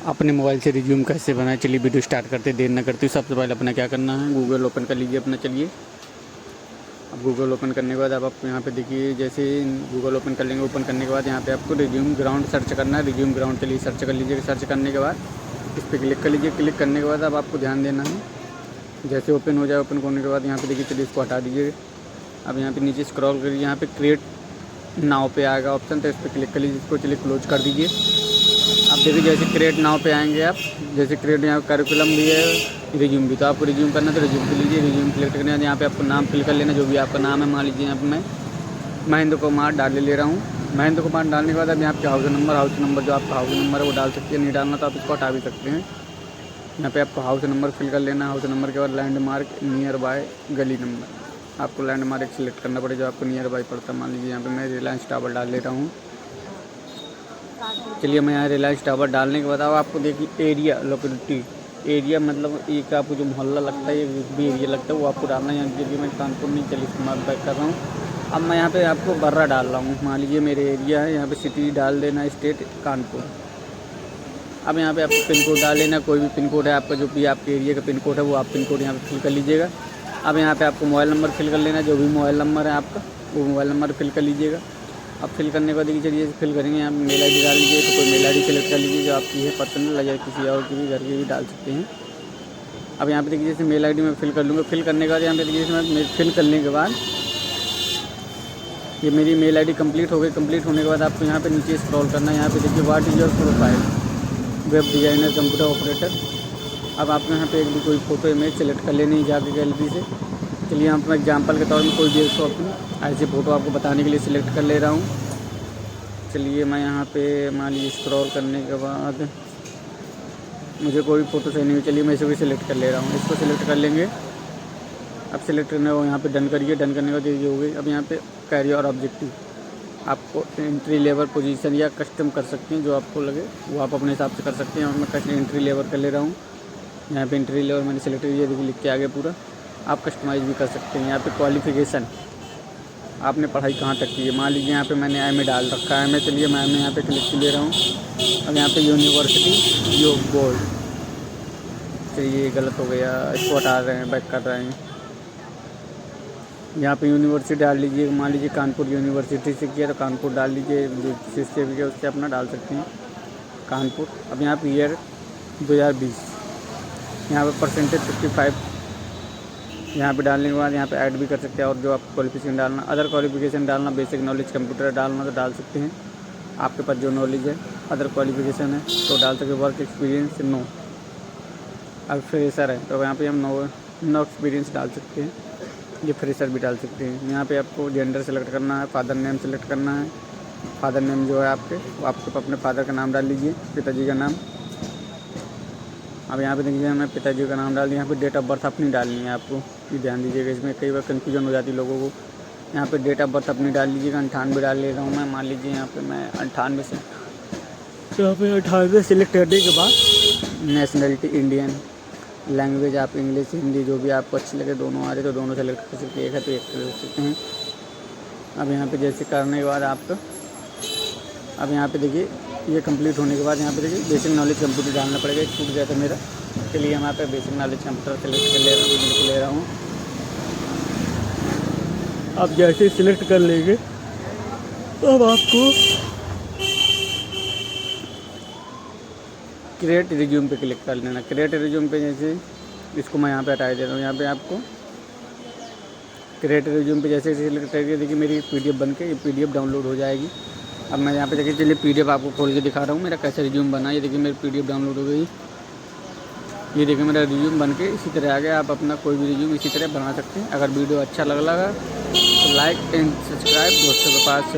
अपने मोबाइल से रिज्यूम कैसे बनाए, चलिए वीडियो स्टार्ट करते, देर न करते। सबसे पहले अपना क्या करना है, गूगल ओपन कर लीजिए अपना। चलिए अब गूगल ओपन करने के बाद अब आप यहाँ पे देखिए, जैसे गूगल ओपन कर लेंगे, ओपन करने के बाद यहाँ पे आपको रिज्यूम ग्राउंड सर्च करना है। रिज्यूम ग्राउंड के लिए सर्च कर लीजिए। सर्च करने के बाद इस पर क्लिक कर लीजिए। क्लिक करने के बाद अब आपको ध्यान देना है, जैसे ओपन हो जाए, ओपन होने के बाद यहाँ पे देखिए, चलिए इसको हटा दीजिए। अब यहाँ पे नीचे स्क्रॉल करिए, यहाँ पे क्रिएट नाउ पे आएगा ऑप्शन, तो इस पर क्लिक कर लीजिए। इसको चलिए क्लोज कर दीजिए। आप देखिए जैसे क्रिएट नाउ पे आएंगे आप, जैसे क्रिएट यहाँ करिकुलम भी है, रिज्यूम भी, तो आपको रिज्यूम करना है तो रिज्यूम कर लीजिए। रिज्यूम सेलेक्ट करने के बाद यहाँ पे आपको नाम फिल कर लेना, जो भी आपका नाम है। मान लीजिए यहाँ पे मैं महेंद्र कुमार डाल ले रहा हूँ। महेंद्र कुमार डालने के बाद अब यहाँ पे हाउस नंबर जो आपका हाउस नंबर है वो डाल सकते हैं। नहीं डालना तो आप इसको हटा भी सकते हैं। यहाँ पे आपको हाउस नंबर फिल कर लेना है। हाउस नंबर के बाद लैंडमार्क नियर बाय गली नंबर, आपको लैंडमार्क सेलेक्ट करना पड़ेगा जो आपको नियर बाय पड़ता है। मान लीजिए यहाँ पे मैं रिलायंस टावर डाल ले रहा हूँ। चलिए मैं यहाँ रिलायंस टावर डालने के बाद अब आपको देखिए एरिया लोकेलिटी, एरिया मतलब एक आपको जो मोहल्ला लगता है, ये भी एरिया लगता है, वो आपको डालना है। यहाँ देखिए मैं कानपुर नहीं, चलिए इस्तेमाल बैक कर रहा हूँ। अब मैं यहाँ पे आपको बर्रा डाल रहा हूँ। मान लीजिए मेरे एरिया है, यहाँ पे सिटी डाल देना, स्टेट कानपुर। अब यहाँ पे आपको पिन कोड डाल लेना, कोई भी पिन कोड है आपका, जो भी आपके एरिया का पिन कोड है वो आप पिन कोड यहाँ पे फिल कर लीजिएगा। अब यहाँ पे आपको मोबाइल नंबर फिल कर लेना, जो भी मोबाइल नंबर है आपका वो मोबाइल नंबर फिल कर लीजिएगा। अब फिल करने के बाद देखिए, चलिए फिल करेंगे, यहाँ मेल आई डी डाल लीजिए, तो कोई मेल आई डी सेलेक्ट कर लीजिए जो आपकी है पर्सनल, या किसी और की भी घर की भी डाल सकते हैं। अब यहाँ पे देखिए जैसे मेल आई डी मैं फिल कर लूँगा। फिल करने के बाद यहाँ पे देखिए इसमें फिल करने के बाद ये मेरी मेल आई डी कंप्लीट हो गई। कंप्लीट होने के बाद आपको यहाँ पे नीचे स्क्रॉल करना है। यहाँ पे देखिए what is your profile, web designer, computer operator. अब आपको यहाँ पे एक भी कोई फ़ोटो इमेज सेलेक्ट कर लेनी है जाके गैलरी से। चलिए यहाँ पर मैं एग्जाम्पल के तौर में कोई भी एक अपनी ऐसी फ़ोटो आपको बताने के लिए सिलेक्ट कर ले रहा हूँ। चलिए मैं यहाँ पे मान लीजिए स्क्रॉल करने के बाद मुझे कोई फ़ोटो सही नहीं हुई, चलिए मैं इसे भी सिलेक्ट कर ले रहा हूँ। इसको सिलेक्ट कर लेंगे। अब सिलेक्ट करने को यहाँ पे डन करिए। डन करने के बाद ये हो गई। अब यहाँ पे कैरियर और ऑब्जेक्टिव, आपको एंट्री लेवल पोजीशन या कस्टम कर सकते हैं, जो आपको लगे वो आप अपने हिसाब से कर सकते हैं। और मैं एंट्री लेवल कर ले रहा हूँ। यहाँ पे एंट्री लेवल मैंने सेलेक्ट किया, देखिए लिख के आगे पूरा। आप कस्टमाइज़ भी कर सकते हैं। यहाँ पे क्वालिफ़िकेशन, आपने पढ़ाई कहाँ तक की है। मान लीजिए यहाँ पे मैंने एमए डाल रखा है, एमए। चलिए मैं यहाँ पे क्लिक ले रहा हूँ। अब यहाँ पे यूनिवर्सिटी यो बोर्ड, चलिए ये गलत हो गया, इसको हटा रहे हैं, बैक कर रहे हैं। यहाँ पे यूनिवर्सिटी डाल लीजिए। मान लीजिए कानपुर यूनिवर्सिटी से किया तो कानपुर डाल लीजिए, जिससे भी किया उससे अपना डाल सकते हैं कानपुर। अब यहाँ पे ईयर 2020, यहाँ पे परसेंटेज 55 यहाँ पे डालने के बाद यहाँ पे ऐड भी कर सकते हैं। और जो आपको क्वालिफिकेशन डालना, अदर क्वालिफिकेशन डालना, बेसिक नॉलेज कंप्यूटर डालना तो डाल सकते हैं, आपके पास जो नॉलेज है। अदर क्वालिफिकेशन है तो डाल सकते हैं। वर्क एक्सपीरियंस नो, अब फ्रेशर है तो यहाँ पे हम नो एक्सपीरियंस डाल सकते हैं, ये फ्रेशर भी डाल सकते हैं। यहाँ पे आपको जेंडर सेलेक्ट करना है, फादर नेम सेलेक्ट करना है। फादर नेम जो है आपके, वो आपको अपने फादर का नाम डाल लीजिए, पिताजी का नाम। अब यहाँ पे देखिए हमें पिताजी का नाम डाल दिया। यहाँ पे डेट ऑफ बर्थ अपनी डालनी है आपको, ये ध्यान दीजिएगा, इसमें कई बार कन्फ्यूजन हो जाती है लोगों को। यहाँ पे डेट ऑफ बर्थ अपनी डाल लीजिएगा। 98 डाल ले रहा हूँ मैं। मान लीजिए यहाँ पे मैं 98 से, तो यहाँ पे 98 सेलेक्ट करने के बाद नेशनलिटी इंडियन, लैंग्वेज आप इंग्लिश हिंदी जो भी आपको अच्छी लगे, दोनों आ रहे तो दोनों सेलेक्ट कर सकते हैं, एक है तो एक कर सकते हैं। अब यहाँ पे जैसे करने के बाद आपका, अब यहाँ पे देखिए ये कंप्लीट होने के बाद यहाँ पे देखिए बेसिक नॉलेज कंप्यूटर डालना पड़ेगा। छूट गया था मेरा, चलिए हम यहाँ पे बेसिक नॉलेज कंप्यूटर सेलेक्ट कर ले रहा हूँ। अब जैसे सिलेक्ट कर लेंगे अब आपको क्रिएट रिज्यूम पे क्लिक कर लेना। क्रिएट रिज्यूम पे जैसे इसको मैं यहाँ पे हटा दे रहा हूँ। यहाँ पे आपको क्रिएट रिज्यूम पे जैसे सिलेक्ट करके देखिए मेरी पीडीएफ बन के ये पीडीएफ डाउनलोड हो जाएगी। अब मैं यहाँ पे देखिए, चलिए पीडीएफ आपको खोल के दिखा रहा हूँ मेरा कैसे रिज्यूम बना। ये देखिए मेरी पीडीएफ डाउनलोड हो गई। ये देखिए मेरा रिज्यूम बन के इसी तरह आ गया। आप अपना कोई भी रिज्यूम इसी तरह बना सकते हैं। अगर वीडियो अच्छा लगा तो लाइक एंड सब्सक्राइब दोस्तों के पास